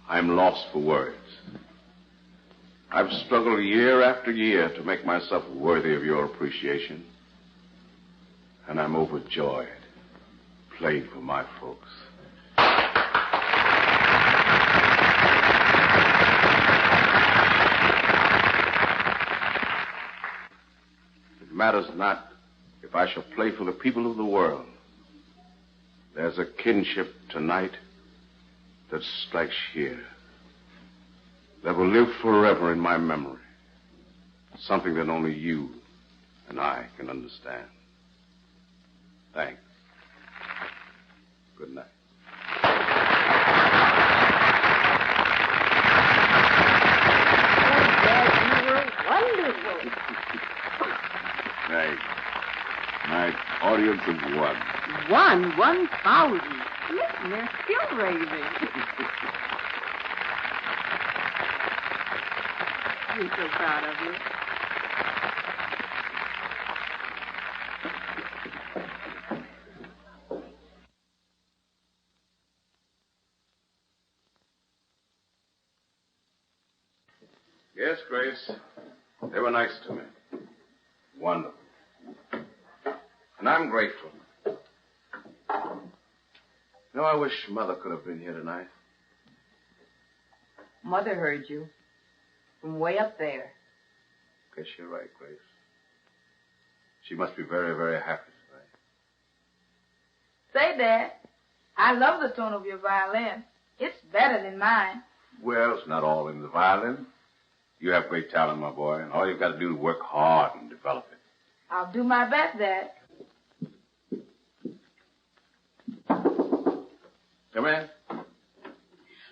I'm lost for words. I've struggled year after year to make myself worthy of your appreciation. And I'm overjoyed, playing for my folks. It matters not if I shall play for the people of the world. There's a kinship tonight that strikes here, that will live forever in my memory. Something that only you and I can understand. Thanks. Good night. Oh, Dad, you were wonderful. Thanks. My audience of one. 1,000. Listen, they're still raving. We're so proud of you. Yes, Grace. They were nice to me. Wonderful. And I'm grateful. You know, I wish Mother could have been here tonight. Mother heard you. From way up there. Guess you're right, Grace. She must be very, very happy tonight. Say, Dad, I love the tone of your violin. It's better than mine. Well, it's not all in the violin. You have great talent, my boy, and all you've got to do is work hard and develop it. I'll do my best, Dad. Come in.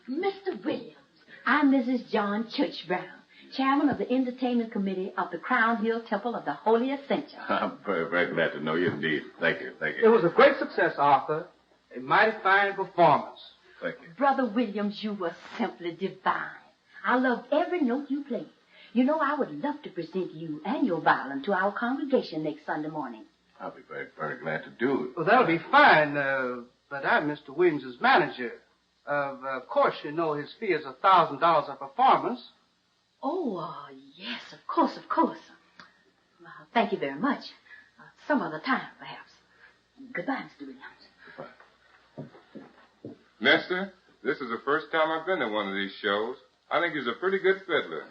Mr. Williams, I'm Mrs. John Church Brown, chairman of the entertainment committee of the Crown Hill Temple of the Holy Ascension. I'm very, very glad to know you indeed. Thank you, thank you. It was a great success, Arthur. A mighty fine performance. Thank you. Brother Williams, you were simply divine. I loved every note you played. You know, I would love to present you and your violin to our congregation next Sunday morning. I'll be very, very glad to do it. Well, that'll be fine, but I'm Mr. Williams' manager. Of course, you know his fee is $1,000 a performance. Oh, yes, of course, of course. Thank you very much. Some other time, perhaps. Goodbye, Mr. Williams. Goodbye. Mister, this is the first time I've been to one of these shows. I think he's a pretty good fiddler.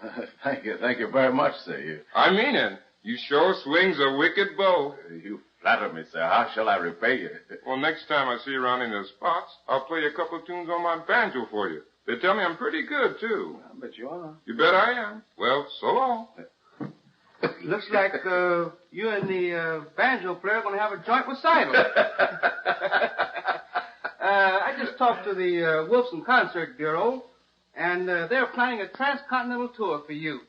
Thank you very much, sir. I mean it. You sure swings a wicked bow. You flatter me, sir. How shall I repay you? Well, next time I see you around in the spots, I'll play a couple of tunes on my banjo for you. They tell me I'm pretty good, too. I bet you are. You bet I am. Well, so long. Looks like you and the banjo player are going to have a joint recital. I just talked to the Wilson Concert Bureau, and they're planning a transcontinental tour for you.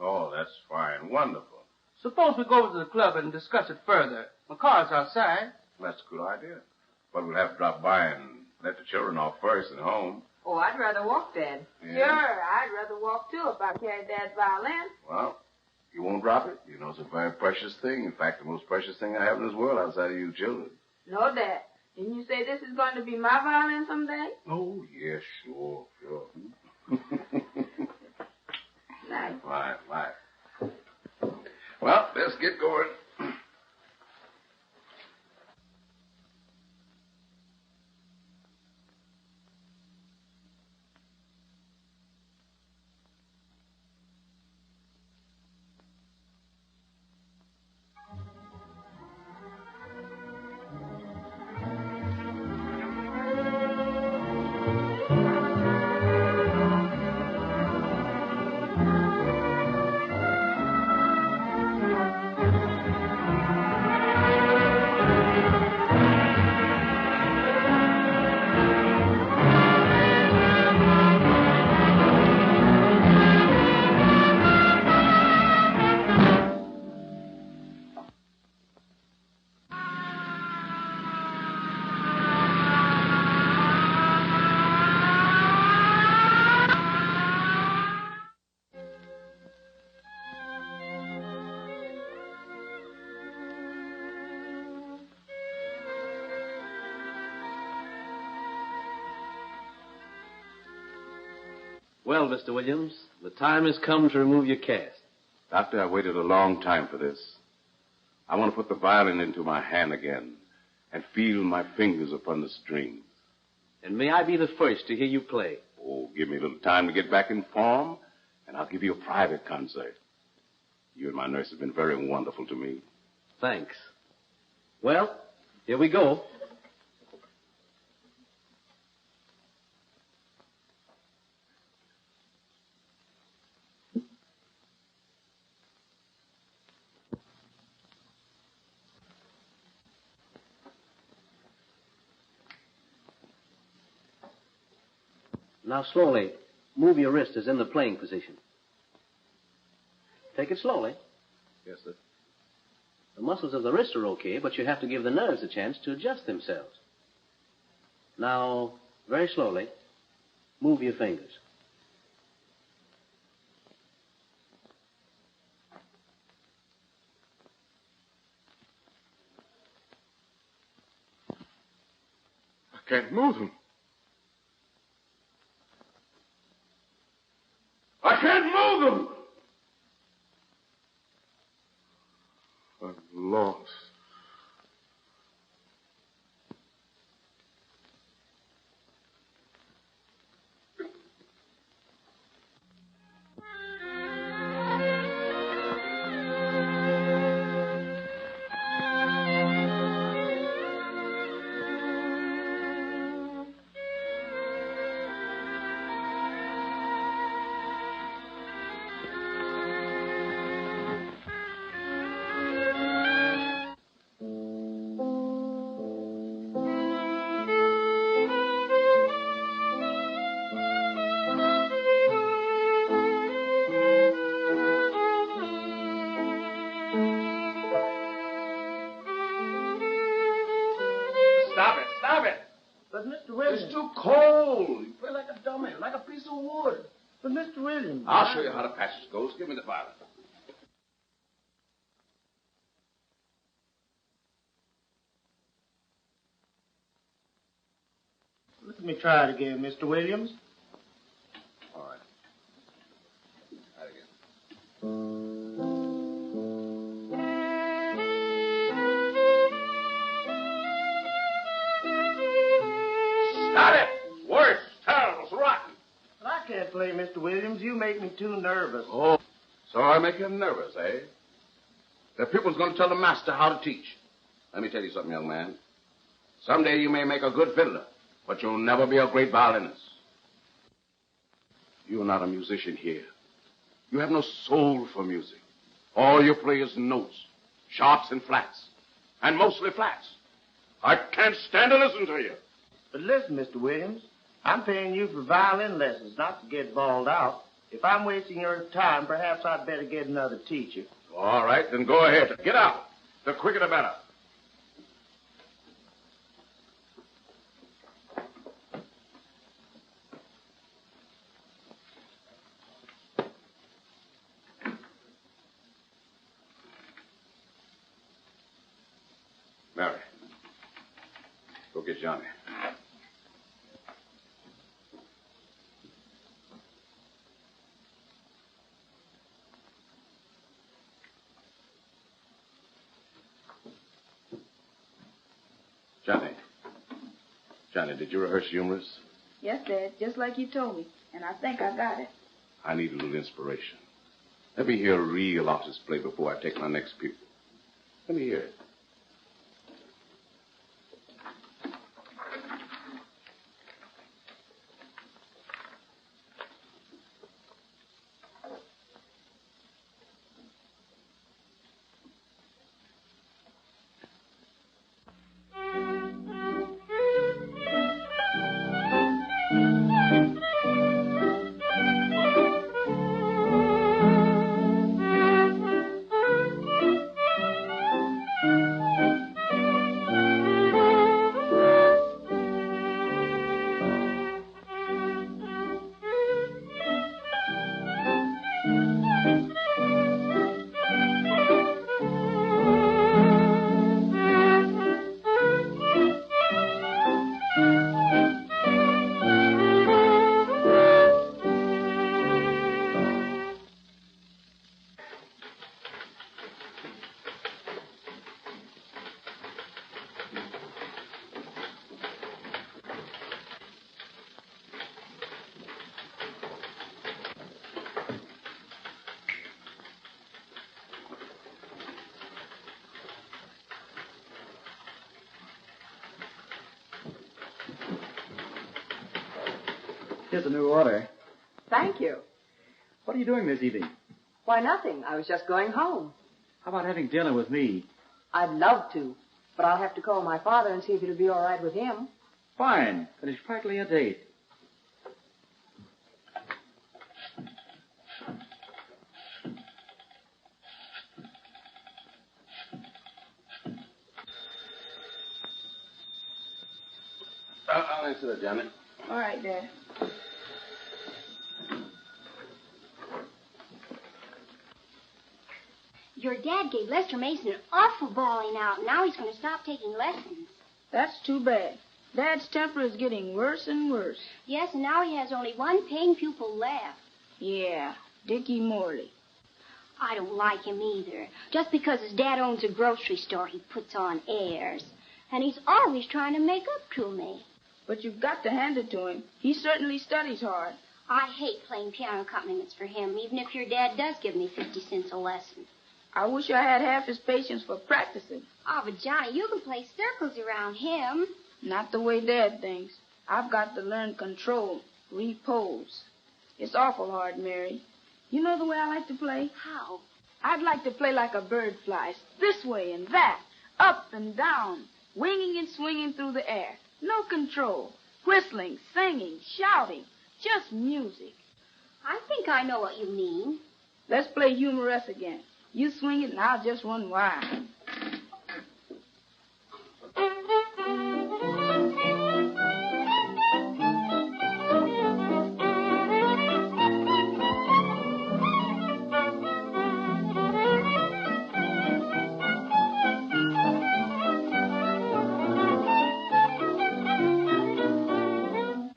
Oh, that's fine. Wonderful. Suppose we go over to the club and discuss it further. My car's outside. That's a good idea. But we'll have to drop by and let the children off first and home. Oh, I'd rather walk, Dad. Yeah. Sure, I'd rather walk, too, if I carried Dad's violin. Well, you won't drop it. You know, it's a very precious thing. In fact, the most precious thing I have in this world outside of you children. No, Dad. Didn't you say this is going to be my violin someday? Oh, yes, sure. get going. Well, Mr. Williams, the time has come to remove your cast. Doctor, I waited a long time for this. I want to put the violin into my hand again and feel my fingers upon the strings. And may I be the first to hear you play? Oh, give me a little time to get back in form, and I'll give you a private concert. You and my nurse have been very wonderful to me. Thanks. Well, here we go. Now, slowly, move your wrist as in the playing position. Take it slowly. Yes, sir. The muscles of the wrist are okay, but you have to give the nerves a chance to adjust themselves. Now, very slowly, move your fingers. I can't move them. I can't move them! I'm lost. Stop it. But, Mr. Williams... It's too cold. You play like a dummy, like a piece of wood. But, Mr. Williams... I'll show you how the passage goes. Give me the violin. Let me try it again, Mr. Williams. All right. Try it again. Stop it! Worse. Terrible. It's rotten. But I can't play, Mr. Williams. You make me too nervous. Oh, so I make him nervous, eh? The pupil's going to tell the master how to teach. Let me tell you something, young man. Someday you may make a good fiddler, but you'll never be a great violinist. You're not a musician here. You have no soul for music. All you play is notes, sharps and flats, and mostly flats. I can't stand to listen to you. But listen, Mr. Williams, I'm paying you for violin lessons, not to get bawled out. If I'm wasting your time, perhaps I'd better get another teacher. All right, then go ahead. Get out. The quicker the better. Mary, go get Johnny. Johnny, did you rehearse humorous? Yes, Dad, just like you told me. And I think I got it. I need a little inspiration. Let me hear a real artist play before I take my next pupil. Let me hear it. Here's a new order. Thank you. What are you doing this evening? Why, nothing. I was just going home. How about having dinner with me? I'd love to, but I'll have to call my father and see if it'll be all right with him. Fine. Then it's practically a date. I'll answer that, Johnny. All right, Dad. Your dad gave Lester Mason an awful bawling out, and now he's going to stop taking lessons. That's too bad. Dad's temper is getting worse and worse. Yes, and now he has only one paying pupil left. Yeah, Dickie Morley. I don't like him either. Just because his dad owns a grocery store, he puts on airs. And he's always trying to make up to me. But you've got to hand it to him. He certainly studies hard. I hate playing piano accompaniments for him, even if your dad does give me 50 cents a lesson. I wish I had half his patience for practicing. Oh, but Johnny, you can play circles around him. Not the way Dad thinks. I've got to learn control, repose. It's awful hard, Mary. You know the way I like to play? How? I'd like to play like a bird flies, this way and that, up and down, winging and swinging through the air. No control. Whistling, singing, shouting. Just music. I think I know what you mean. Let's play humorous again. You swing it and I'll just run wild.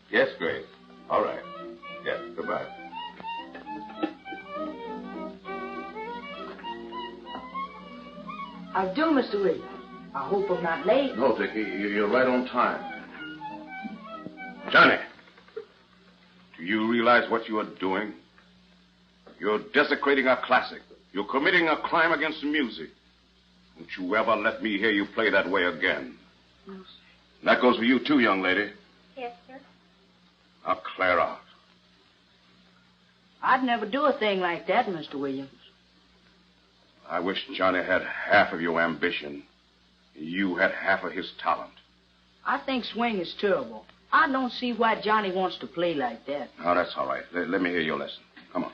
Yes, Grace. All right. Yes, goodbye. How do, Mr. Williams? I hope I'm not late. No, Dickie, you're right on time. Johnny, do you realize what you are doing? You're desecrating a classic. You're committing a crime against music. Don't you ever let me hear you play that way again. No, sir. And that goes for you, too, young lady. Yes, sir. Now, clear out. I'd never do a thing like that, Mr. Williams. I wish Johnny had half of your ambition. You had half of his talent. I think swing is terrible. I don't see why Johnny wants to play like that. Oh, that's all right. Let me hear your lesson. Come on.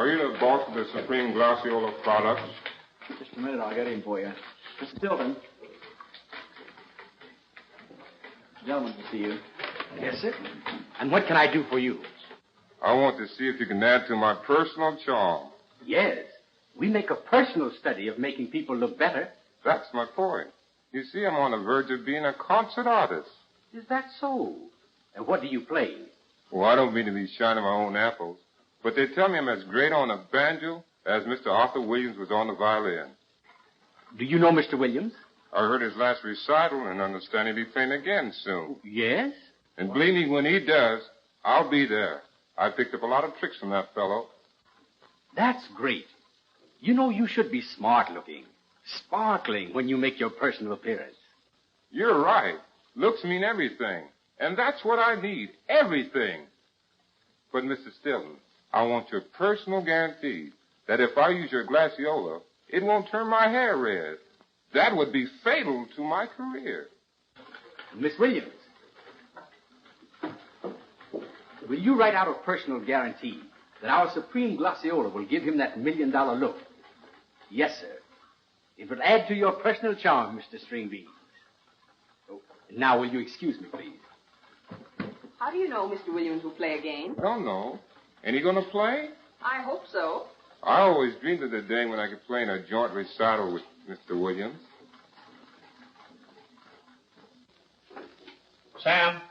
Are you the boss of the Supreme Glaciola products? Just a minute, I'll get him for you. Mr. Stilton. Gentlemen to see you. Yes, sir. And what can I do for you? I want to see if you can add to my personal charm. Yes. We make a personal study of making people look better. That's my point. You see, I'm on the verge of being a concert artist. Is that so? And what do you play? Well, I don't mean to be shining my own apples, but they tell me I'm as great on the banjo as Mr. Arthur Williams was on the violin. Do you know Mr. Williams? I heard his last recital and understand he'll be playing again soon. Yes? And believe me, when he does, I'll be there. I picked up a lot of tricks from that fellow. That's great. You know, you should be smart-looking, sparkling when you make your personal appearance. You're right. Looks mean everything. And that's what I need. Everything. But, Mr. Stilton, I want your personal guarantee that if I use your glaciola, it won't turn my hair red. That would be fatal to my career. Miss Williams, will you write out a personal guarantee that our Supreme Glaciola will give him that $1 million look? Yes, sir. It will add to your personal charm, Mr. Stringbeans. Oh, now, will you excuse me, please? How do you know Mr. Williams will play again? I don't know. Ain't he going to play? I hope so. I always dreamed of the day when I could play in a joint recital with Mr. Williams. Sam?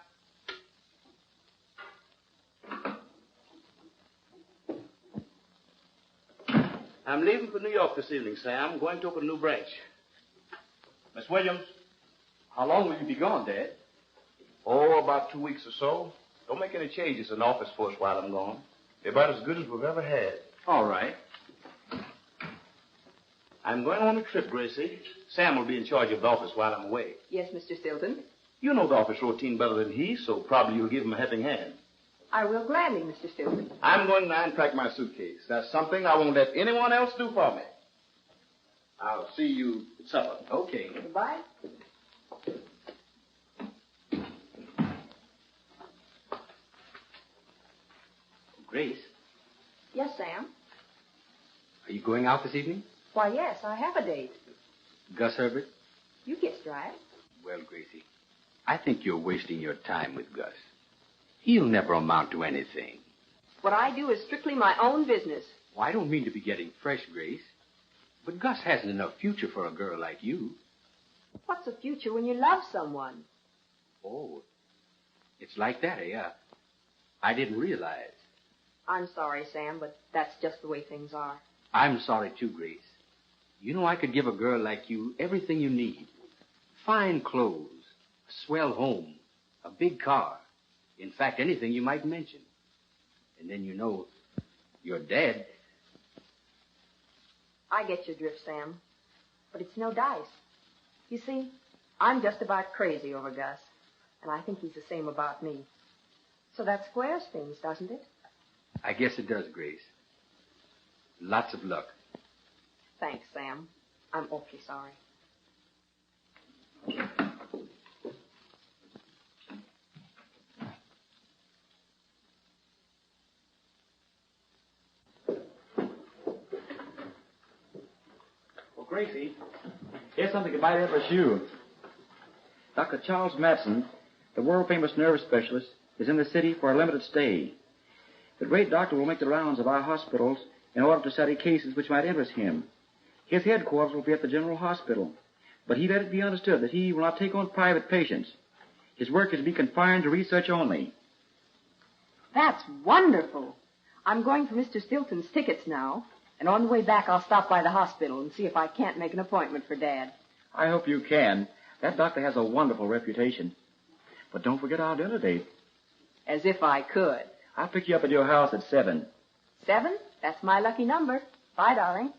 I'm leaving for New York this evening, Sam. Going to open a new branch. Miss Williams? How long will you be gone, Dad? Oh, about 2 weeks or so. Don't make any changes in the office for us while I'm gone. They're about as good as we've ever had. All right. I'm going on a trip, Gracie. Sam will be in charge of the office while I'm away. Yes, Mr. Stilton. You know the office routine better than he, so probably you'll give him a helping hand. I will gladly, Mr. Stilton. I'm going to unpack my suitcase. That's something I won't let anyone else do for me. I'll see you at supper. Okay. Goodbye. Grace, Yes, Sam. are you going out this evening? Why, yes, I have a date. Gus Herbert? You guessed right. Well, Gracie, I think you're wasting your time with Gus. He'll never amount to anything. What I do is strictly my own business. Well, I don't mean to be getting fresh, Grace. But Gus hasn't enough future for a girl like you. What's a future when you love someone? Oh, it's like that, eh? I didn't realize. I'm sorry, Sam, but that's just the way things are. I'm sorry, too, Grace. You know, I could give a girl like you everything you need. Fine clothes, a swell home, a big car. In fact, anything you might mention. And then, you know, your dad. I get your drift, Sam. But it's no dice. You see, I'm just about crazy over Gus. And I think he's the same about me. So that squares things, doesn't it? I guess it does, Grace. Lots of luck. Thanks, Sam. I'm awfully sorry. Well, Gracie, here's something that might interest you. Dr. Charles Madsen, the world-famous nerve specialist, is in the city for a limited stay. The great doctor will make the rounds of our hospitals in order to study cases which might interest him. His headquarters will be at the General Hospital, but he let it be understood that he will not take on private patients. His work is to be confined to research only. That's wonderful. I'm going for Mr. Stilton's tickets now, and on the way back I'll stop by the hospital and see if I can't make an appointment for Dad. I hope you can. That doctor has a wonderful reputation. But don't forget our dinner date. As if I could. I'll pick you up at your house at 7. 7? That's my lucky number. Bye, darling.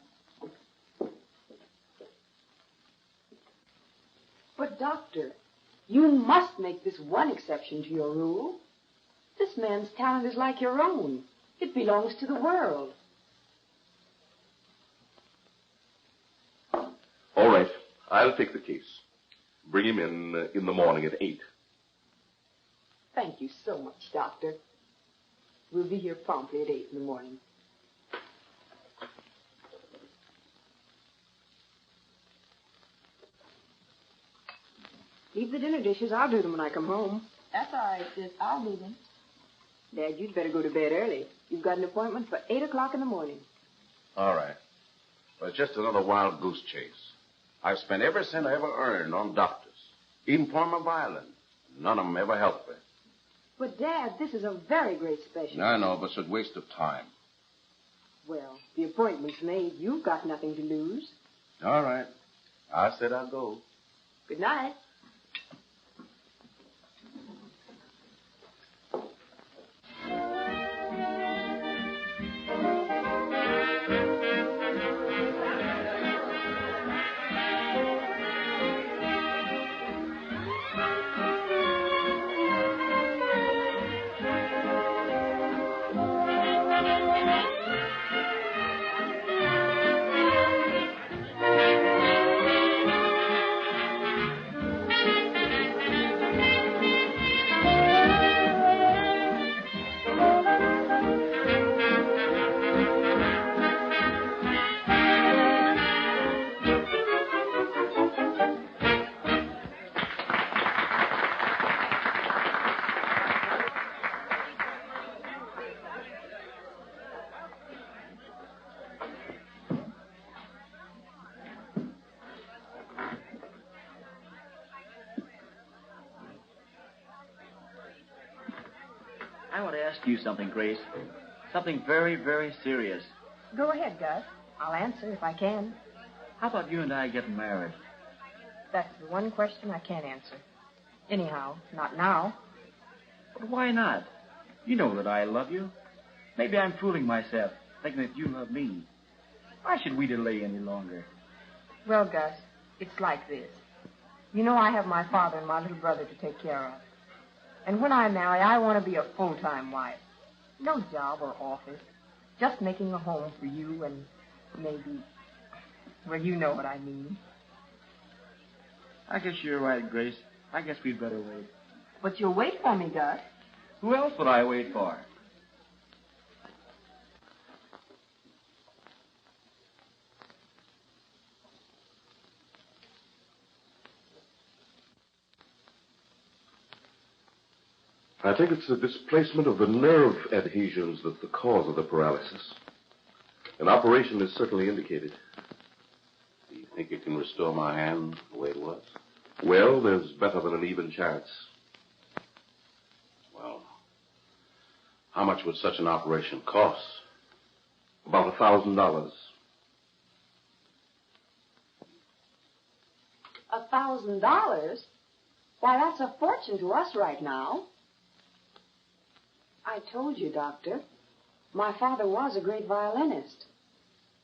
But, Doctor, you must make this one exception to your rule. This man's talent is like your own. It belongs to the world. All right. I'll take the case. Bring him in the morning at 8. Thank you so much, Doctor. We'll be here promptly at 8 in the morning. Leave the dinner dishes. I'll do them when I come home. That's all right, sis. I'll do them. Dad, you'd better go to bed early. You've got an appointment for 8 o'clock in the morning. All right. But it's just another wild goose chase. I've spent every cent I ever earned on doctors, even for my violin. None of them ever helped me. But, Dad, this is a very great specialist. I know, but it's a waste of time. Well, the appointment's made. You've got nothing to lose. All right. I said I'd go. Good night. I want to ask you something, Grace. Something very, very serious. Go ahead, Gus. I'll answer if I can. How about you and I getting married? That's the one question I can't answer. Anyhow, not now. But why not? You know that I love you. Maybe I'm fooling myself, thinking that you love me. Why should we delay any longer? Well, Gus, it's like this. You know I have my father and my little brother to take care of. And when I marry, I want to be a full-time wife. No job or office. Just making a home for you and maybe... Well, you know what I mean. I guess you're right, Grace. I guess we'd better wait. But you'll wait for me, Gus. Who else would I wait for? I think it's the displacement of the nerve adhesions that's the cause of the paralysis. An operation is certainly indicated. Do you think you can restore my hand the way it was? Well, there's better than an even chance. Well, how much would such an operation cost? About $1,000. $1,000? Why, that's a fortune to us right now. I told you, Doctor, my father was a great violinist.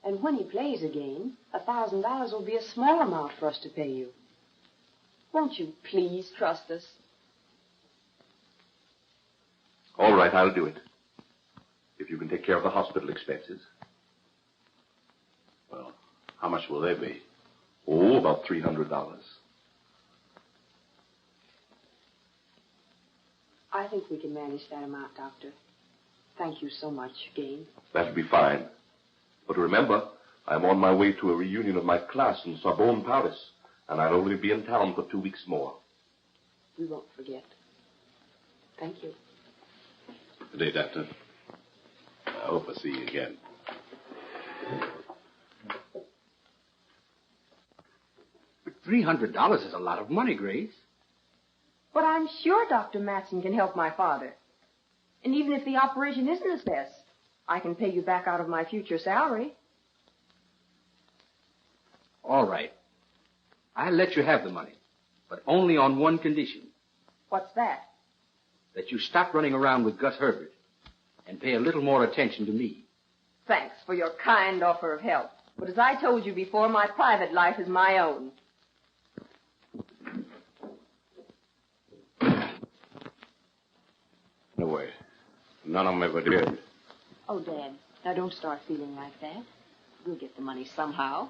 And when he plays again, $1,000 will be a small amount for us to pay you. Won't you please trust us? All right, I'll do it. If you can take care of the hospital expenses. Well, how much will they be? Oh, about $300. I think we can manage that amount, Doctor. Thank you so much again. That'll be fine. But remember, I'm on my way to a reunion of my class in Sorbonne, Paris, and I'll only be in town for 2 weeks more. We won't forget. Thank you. Good day, Doctor. I hope I see you again. $300 is a lot of money, Grace. But I'm sure Dr. Matson can help my father. And even if the operation isn't a success, I can pay you back out of my future salary. All right. I'll let you have the money, but only on one condition. What's that? That you stop running around with Gus Herbert and pay a little more attention to me. Thanks for your kind offer of help. But as I told you before, my private life is my own. No way. None of them ever did. Oh, Dad, now don't start feeling like that. We'll get the money somehow.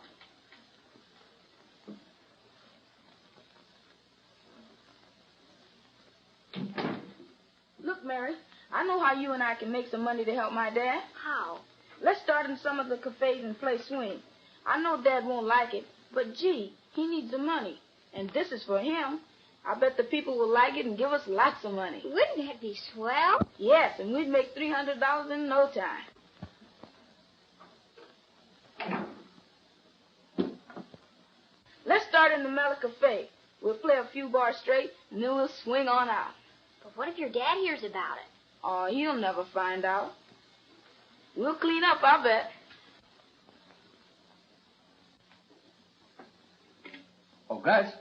Look, Mary, I know how you and I can make some money to help my dad. How? Let's start in some of the cafes and play swing. I know Dad won't like it, but gee, he needs the money. And this is for him. I bet the people will like it and give us lots of money. Wouldn't that be swell? Yes, and we'd make $300 in no time. Let's start in the Mellow Cafe. We'll play a few bars straight, and then we'll swing on out. But what if your dad hears about it? Oh, he'll never find out. We'll clean up, I bet. Oh, Gus.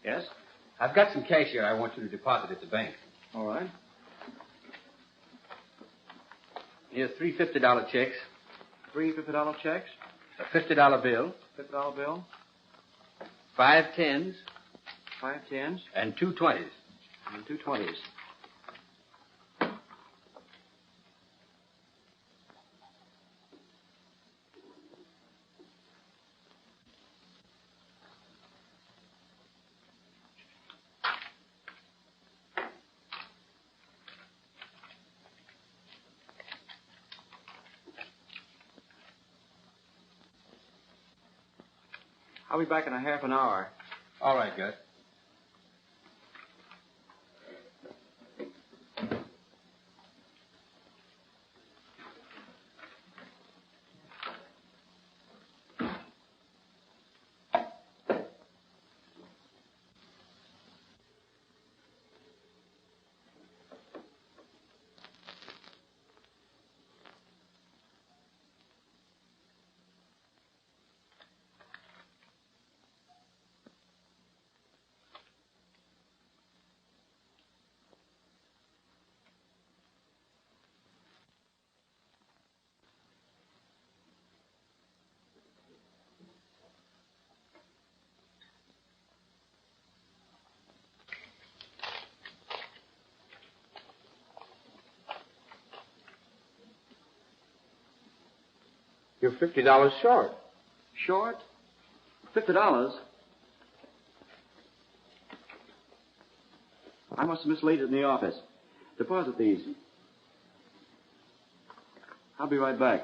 Yes? I've got some cash here I want you to deposit at the bank. All right. Here's three $50 checks, Three $50 checks. a $50 bill, $50 bill. 5 10s, 5 10s. and 2 20s. And 2 20s. I'll be back in a half an hour. All right, Gus. You're $50 short. Short? $50? I must have mislaid it in the office. Deposit these. I'll be right back.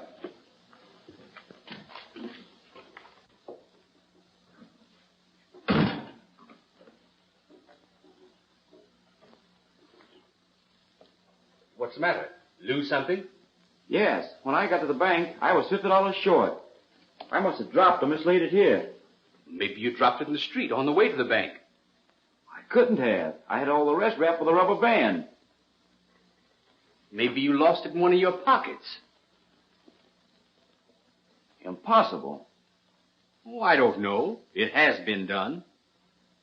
What's the matter? Lose something? Yes. When I got to the bank, I was $50 short. I must have dropped or mislaid it here. Maybe you dropped it in the street on the way to the bank. I couldn't have. I had all the rest wrapped with a rubber band. Maybe you lost it in one of your pockets. Impossible. Oh, I don't know. It has been done.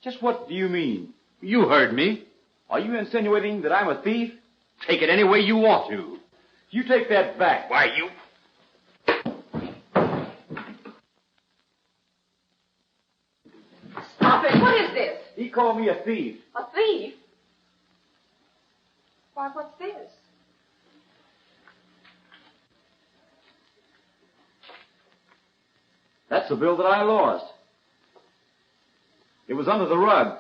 Just what do you mean? You heard me. Are you insinuating that I'm a thief? Take it any way you want to. You take that back. Why, you... Stop it. What is this? He called me a thief. A thief? Why, what's this? That's the bill that I lost. It was under the rug.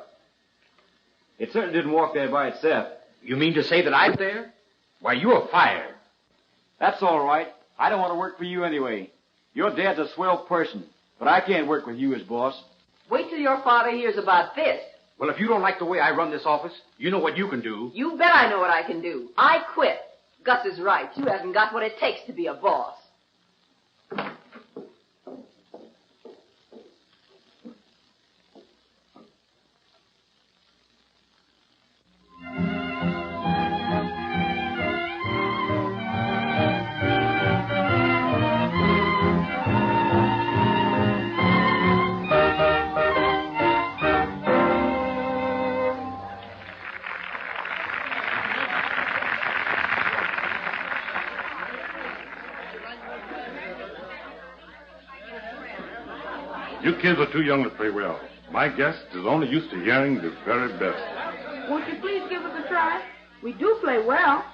It certainly didn't walk there by itself. You mean to say that I'm there? Why, you're fired. That's all right. I don't want to work for you anyway. Your dad's a swell person, but I can't work with you as boss. Wait till your father hears about this. Well, if you don't like the way I run this office, you know what you can do. You bet I know what I can do. I quit. Gus is right. You haven't got what it takes to be a boss. You kids are too young to play well. My guest is only used to hearing the very best. Won't you please give us a try? We do play well.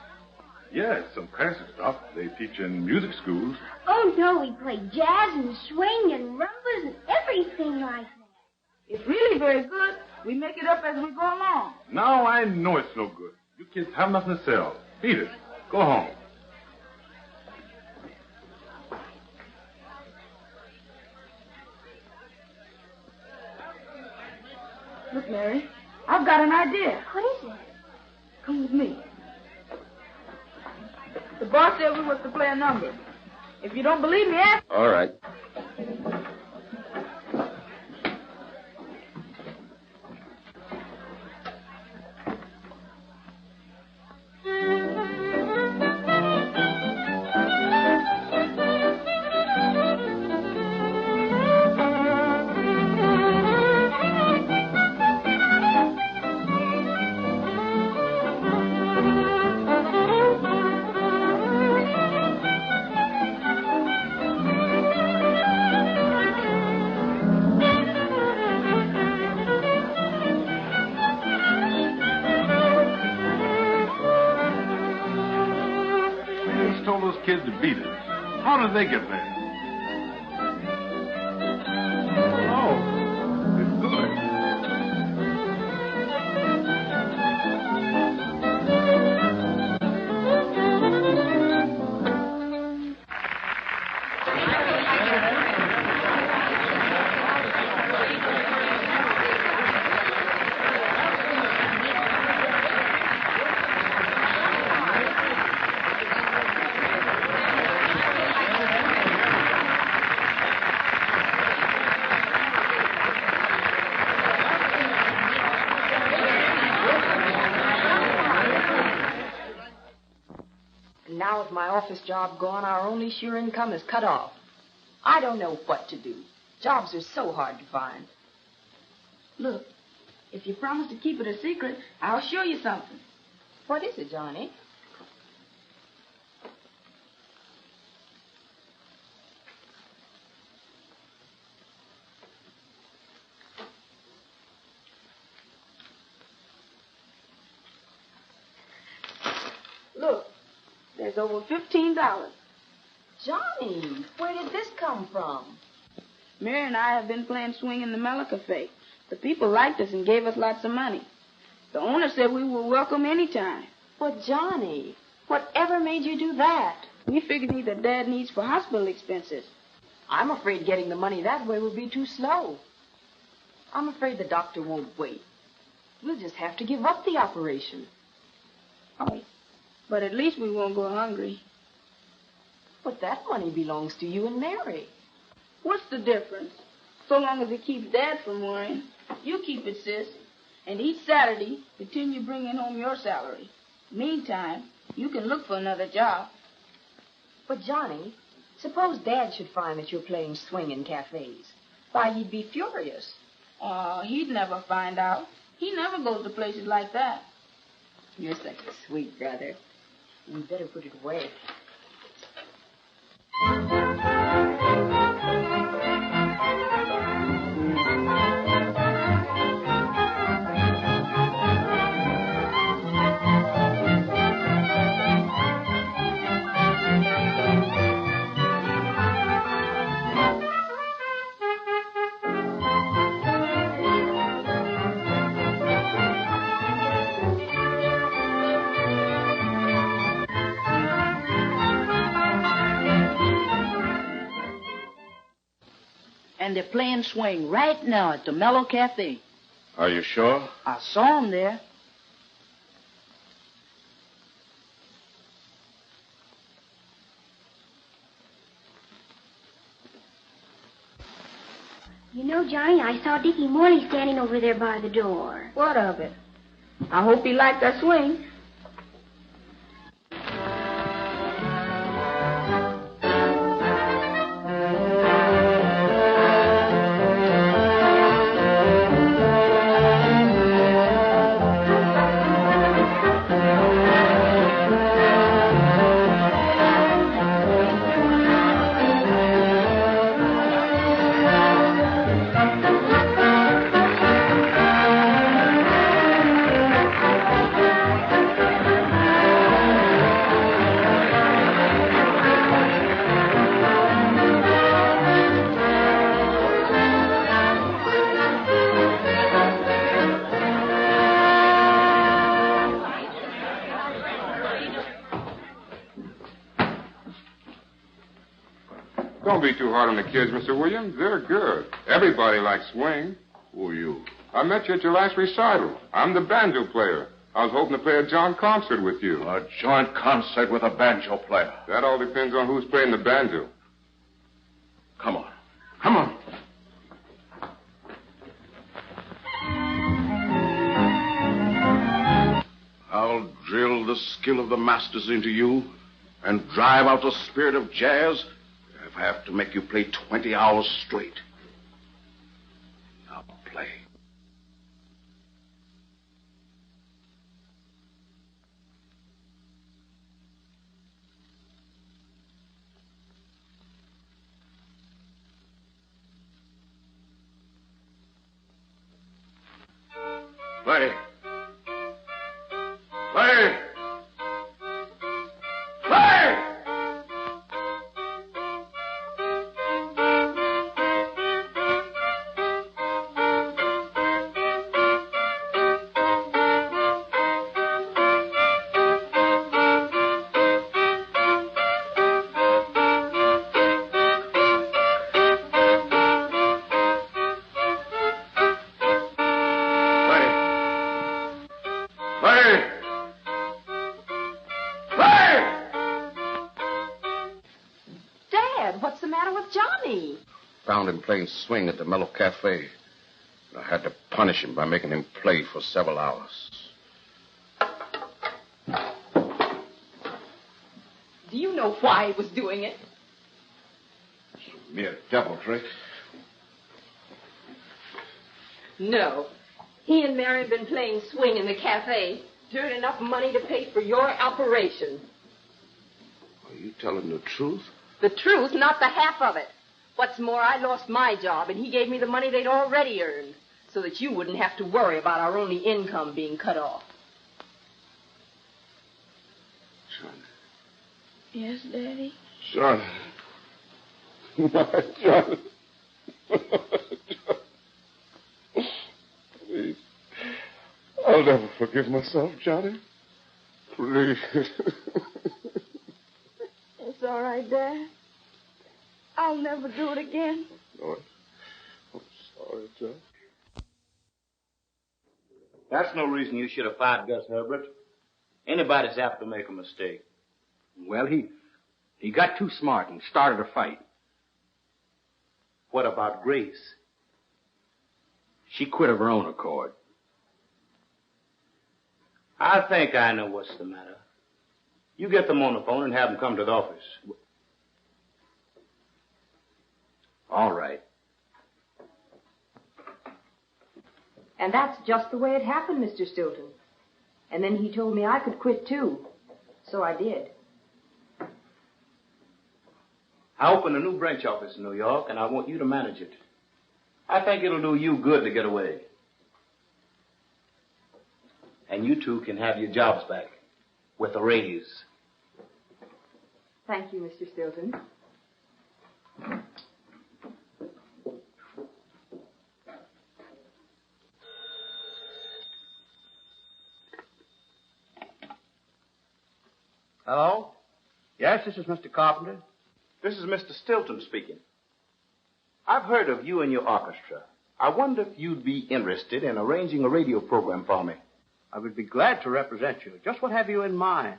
Yes, some classic stuff they teach in music schools. Oh, no, we play jazz and swing and rumbas and everything like that. It's really very good. We make it up as we go along. Now I know it's no good. You kids have nothing to sell. Beat it. Go home. Look, Mary, I've got an idea. What is it? Come with me. The boss said we was to play a number. If you don't believe me, ask. All right. Kids to beat it. How did they get there? Oh, it's good. Now with my office job gone, our only sure income is cut off. I don't know what to do. Jobs are so hard to find. Look, if you promise to keep it a secret, I'll show you something. What is it, Johnny? Look, there's over $15. Johnny, where did this come from? Mary and I have been playing swing in the Mellow Cafe. The people liked us and gave us lots of money. The owner said we were welcome anytime. But, Johnny, whatever made you do that? We figured either Dad needs for hospital expenses. I'm afraid getting the money that way will be too slow. I'm afraid the doctor won't wait. We'll just have to give up the operation. Oh, but at least we won't go hungry. But that money belongs to you and Mary. What's the difference? So long as it keeps Dad from worrying. You keep it, sis. And each Saturday, continue bringing home your salary. Meantime, you can look for another job. But, Johnny, suppose Dad should find that you're playing swing in cafes. Why, he'd be furious. Oh, he'd never find out. He never goes to places like that. You're such a sweet brother. We'd better put it away. And they're playing swing right now at the Mellow Cafe. Are you sure? I saw them there. You know, Johnny, I saw Dickie Morley standing over there by the door. What of it? I hope he liked our swing. Don't be too hard on the kids, Mr. Williams. They're good. Everybody likes swing. Who are you? I met you at your last recital. I'm the banjo player. I was hoping to play a joint concert with you. A joint concert with a banjo player. That all depends on who's playing the banjo. Come on. Come on. I'll drill the skill of the masters into you and drive out the spirit of jazz if I have to make you play 20 hours straight. Now play. Play. Play! Play! What's the matter with Johnny? Found him playing swing at the Mellow Cafe. I had to punish him by making him play for several hours. Do you know why he was doing it? Mere deviltry. No. He and Mary have been playing swing in the cafe to earn enough money to pay for your operation. Are you telling the truth? The truth, not the half of it. What's more, I lost my job, and he gave me the money they'd already earned, so that you wouldn't have to worry about our only income being cut off. Son. Yes, Daddy? Son. My John. Please. I'll never forgive myself, Johnny. Please. It's all right, Dad. I'll never do it again. No, I'm sorry, John. That's no reason you should have fired Gus Herbert. Anybody's apt to make a mistake. Well, he got too smart and started a fight. What about Grace? She quit of her own accord. I think I know what's the matter. You get them on the phone and have them come to the office. All right. And that's just the way it happened, Mr. Stilton. And then he told me I could quit, too. So I did. I opened a new branch office in New York, and I want you to manage it. I think it'll do you good to get away. And you two can have your jobs back with a raise. Thank you, Mr. Stilton. Hello? Yes, this is Mr. Carpenter. This is Mr. Stilton speaking. I've heard of you and your orchestra. I wonder if you'd be interested in arranging a radio program for me. I would be glad to represent you. Just what have you in mind?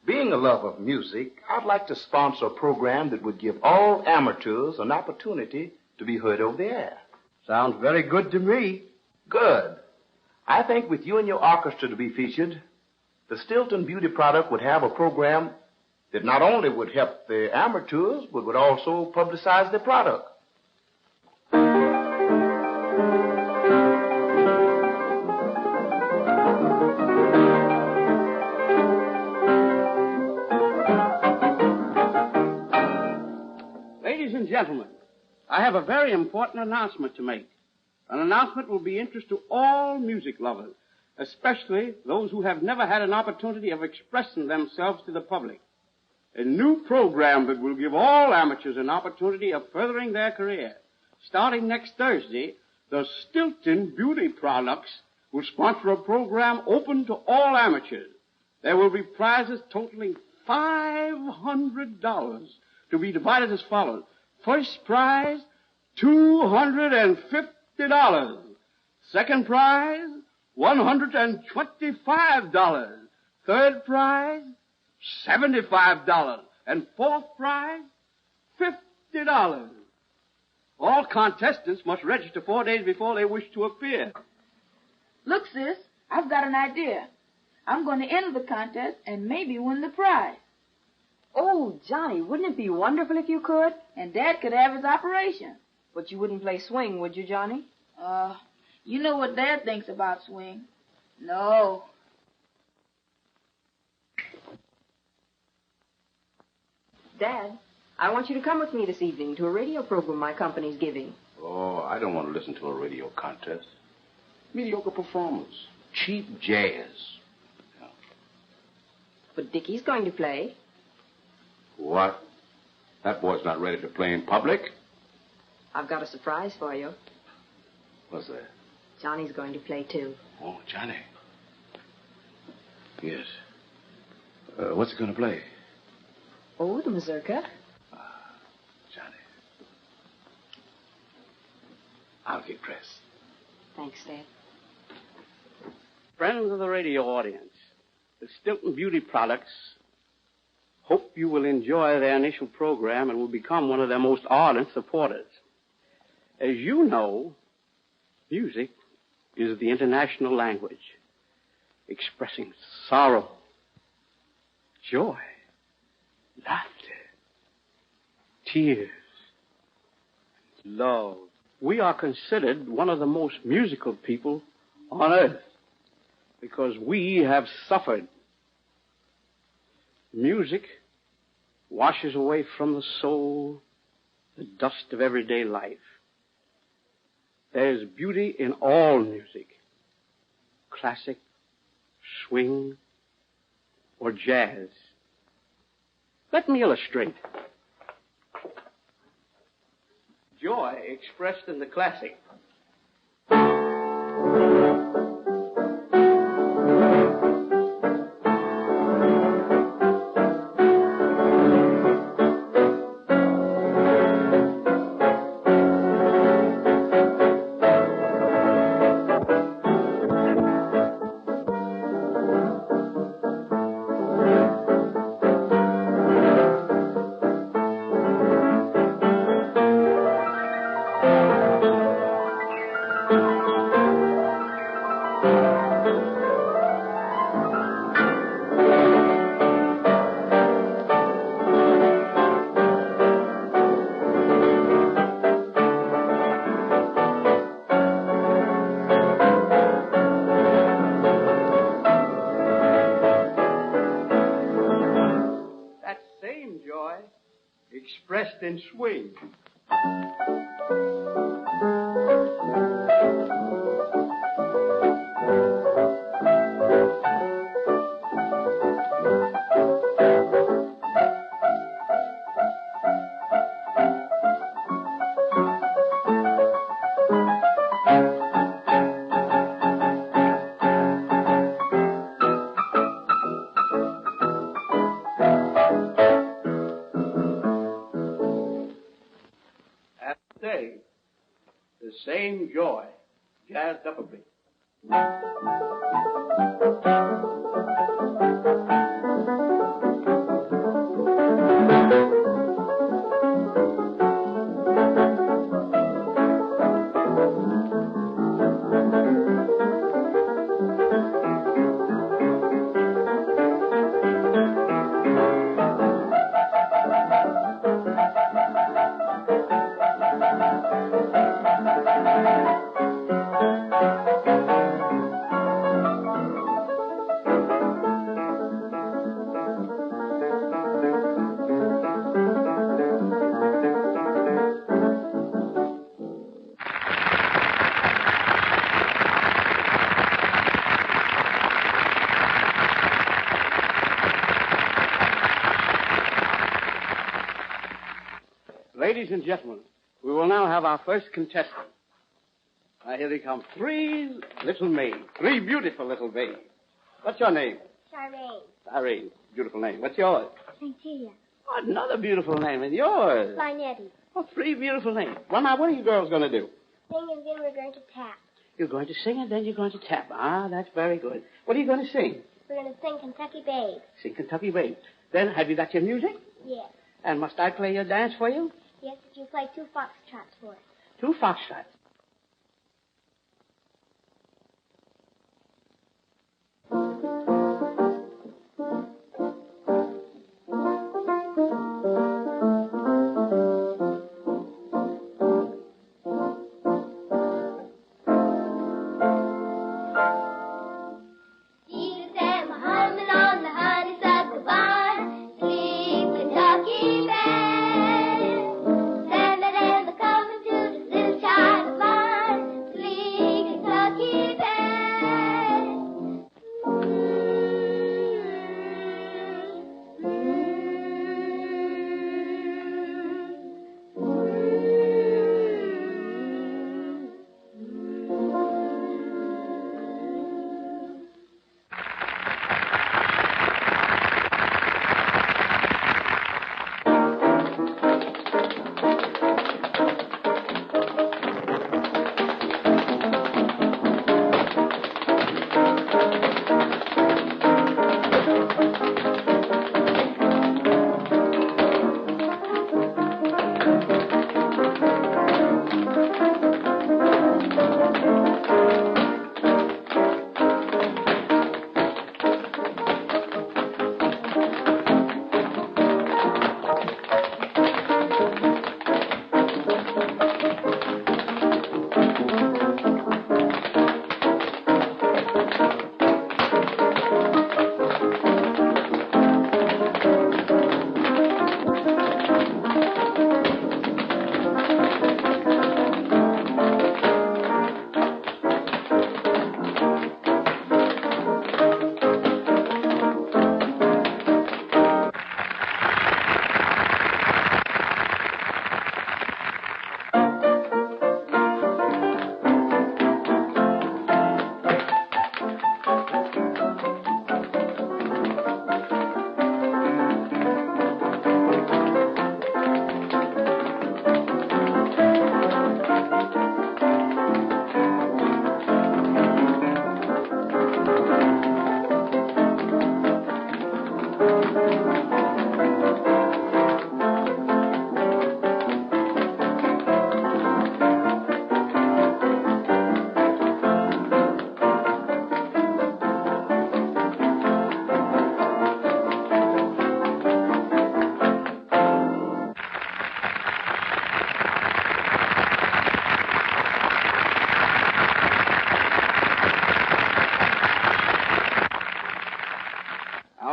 Being a lover of music, I'd like to sponsor a program that would give all amateurs an opportunity to be heard over the air. Sounds very good to me. Good. I think with you and your orchestra to be featured, the Stilton Beauty product would have a program that not only would help the amateurs, but would also publicize the product. Ladies and gentlemen, I have a very important announcement to make. An announcement will be of interest to all music lovers, especially those who have never had an opportunity of expressing themselves to the public. A new program that will give all amateurs an opportunity of furthering their career. Starting next Thursday, the Stilton Beauty Products will sponsor a program open to all amateurs. There will be prizes totaling $500 to be divided as follows. First prize, $250. Second prize, $125. Third prize, $75. And fourth prize, $50. All contestants must register 4 days before they wish to appear. Look, sis, I've got an idea. I'm going to enter the contest and maybe win the prize. Oh, Johnny, wouldn't it be wonderful if you could? And Dad could have his operation. But you wouldn't play swing, would you, Johnny? You know what Dad thinks about swing. No. Dad, I want you to come with me this evening to a radio program my company's giving. Oh, I don't want to listen to a radio contest. Mediocre performance. Cheap jazz. Yeah. But Dickie's going to play. What? That boy's not ready to play in public? I've got a surprise for you. What's that? Johnny's going to play, too. Oh, Johnny. Yes. What's he going to play? Oh, the mazurka. Johnny. I'll get dressed. Thanks, Dad. Friends of the radio audience, the Stilton Beauty Products hope you will enjoy their initial program and will become one of their most ardent supporters. As you know, music is the international language, expressing sorrow, joy, laughter, tears, love. We are considered one of the most musical people on earth because we have suffered. Music washes away from the soul the dust of everyday life. There is beauty in all music, classic, swing, or jazz. Let me illustrate. Joy expressed in the classic. Expressed in swing. The same joy, jazzed up a bit. Ladies and gentlemen, we will now have our first contestant. Now, here they come. Three little maids. Three beautiful little babes. What's your name? Charmaine. Irene. Beautiful name. What's yours? Santia. Oh, another beautiful name. And yours? Linetti. Oh, three beautiful names. Well, now, what are you girls going to do? Sing and then we're going to tap. You're going to sing and then you're going to tap. Ah, that's very good. What are you going to sing? We're going to sing Kentucky Babe. Sing Kentucky Babe. Then, have you got your music? Yes. And must I play your dance for you? Yes, if you play 2 foxtrots for us. 2 foxtrots.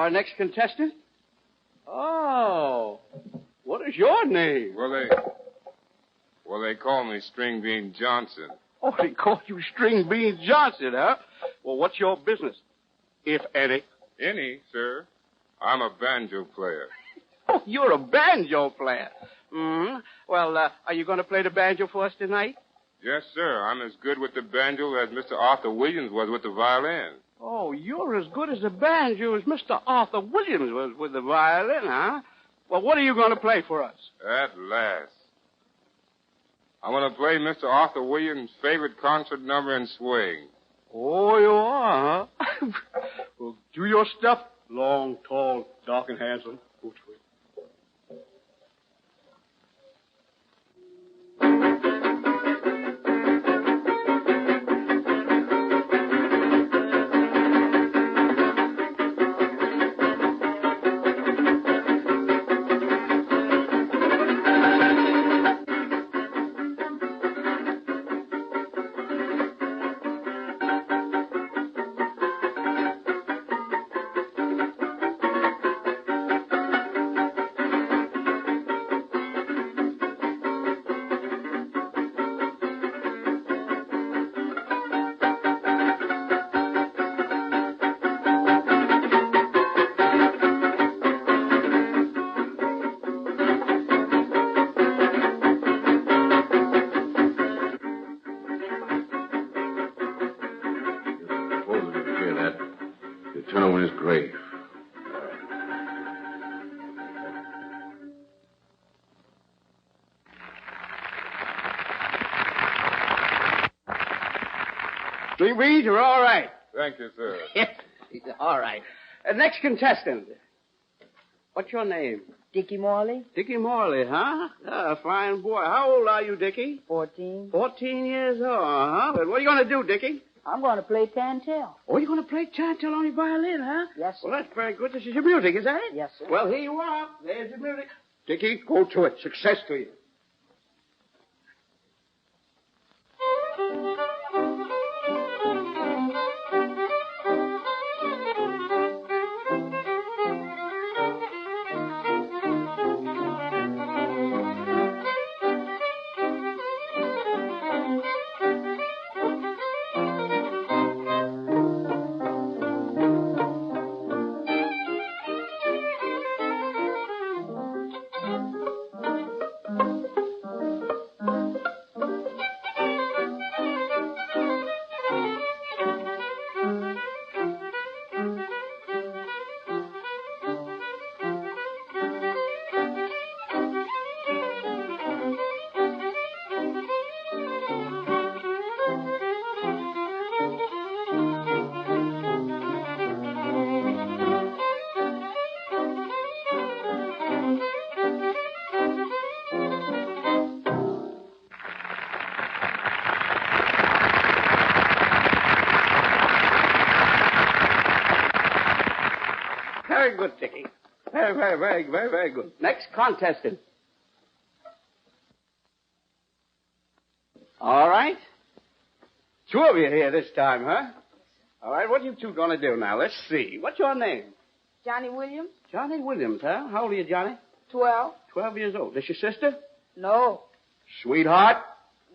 Our next contestant? Oh, what is your name? Well, they call me String Bean Johnson. Oh, they call you String Bean Johnson, huh? Well, what's your business, if any? Any, sir. I'm a banjo player. Oh, you're a banjo player. Mm-hmm. Well, are you going to play the banjo for us tonight? Yes, sir. I'm as good with the banjo as Mr. Arthur Williams was with the violin. Oh, you're as good as the banjo as Mr. Arthur Williams was with the violin, huh? Well, what are you going to play for us? At last. I'm going to play Mr. Arthur Williams' favorite concert number in swing. Oh, you are, huh? Well, do your stuff. Long, tall, dark, and handsome. Which way? Turn over in his grave. String Beans, you're all right. Thank you, sir. All right. Next contestant. What's your name? Dickie Morley? Dickie Morley, huh? Fine boy. How old are you, Dickie? 14. 14 years old, huh? What are you going to do, Dickie? I'm going to play Tantel. Oh, you're going to play Chantel on your violin, huh? Yes, sir. Well, that's very good. This is your music, is that it? Yes, sir. Well, here you are. There's your music. Dickie, go to it. Success to you. Very good, Dickie. Very good. Next contestant. All right. Two of you here this time, huh? All right, what are you two going to do now? Let's see. What's your name? Johnny Williams? Johnny Williams, huh? How old are you, Johnny? 12. 12 years old. This your sister? No. Sweetheart?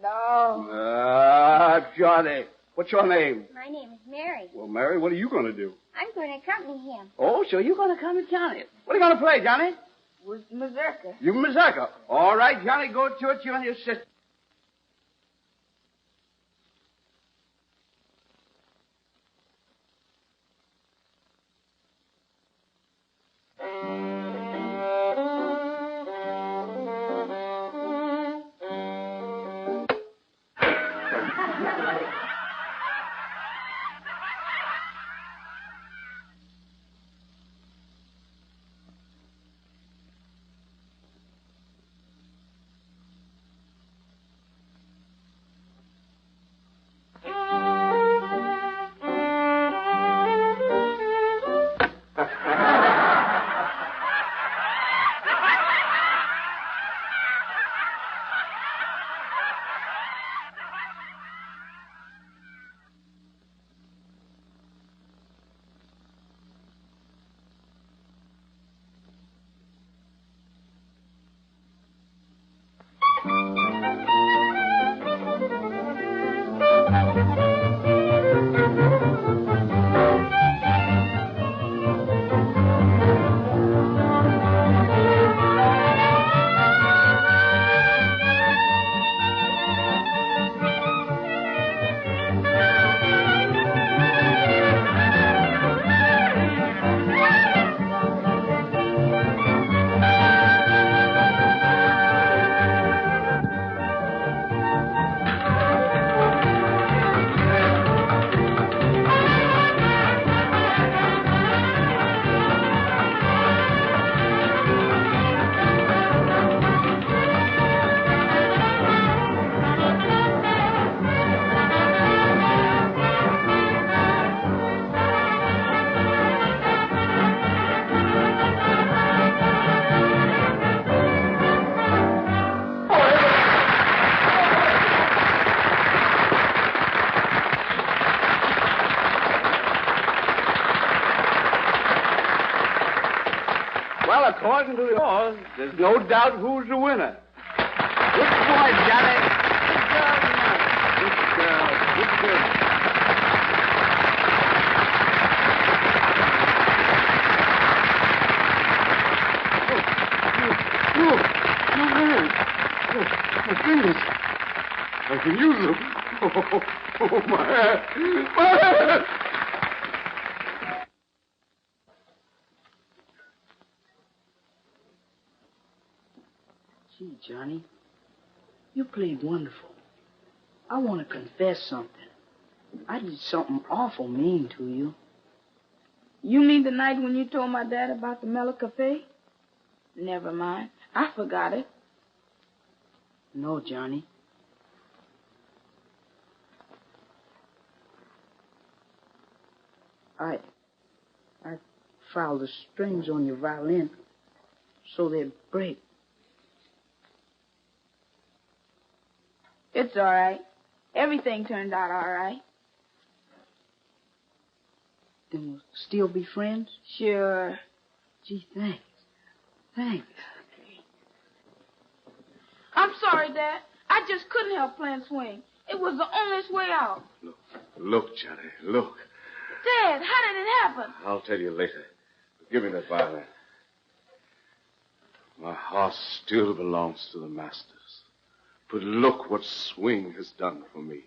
No. Johnny. What's your name? My name is Mary. Well, Mary, what are you going to do? I'm going to accompany him. Oh, so you're going to come with Johnny. What are you going to play, Johnny? With Mazurka. You Mazurka. All right, Johnny, go to it. You and your sister. Well, according to the laws, there's no doubt who's the winner. Good boy, Johnny. Good girl. Good girl. My hands. Oh, my fingers. I can use them. Oh, my hand. My hand. Gee, Johnny, you played wonderful. I want to confess something. I did something awful mean to you. You mean the night when you told my dad about the Mellow Cafe? Never mind. I forgot it. No, Johnny. I filed the strings on your violin so they'd break. It's all right. Everything turned out all right. Then we'll still be friends? Sure. Gee, thanks. Thanks. I'm sorry, Dad. I just couldn't help playing swing. It was the only way out. Look, Johnny, look. Dad, how did it happen? I'll tell you later. Give me that violin. My heart still belongs to the masters. But look what swing has done for me.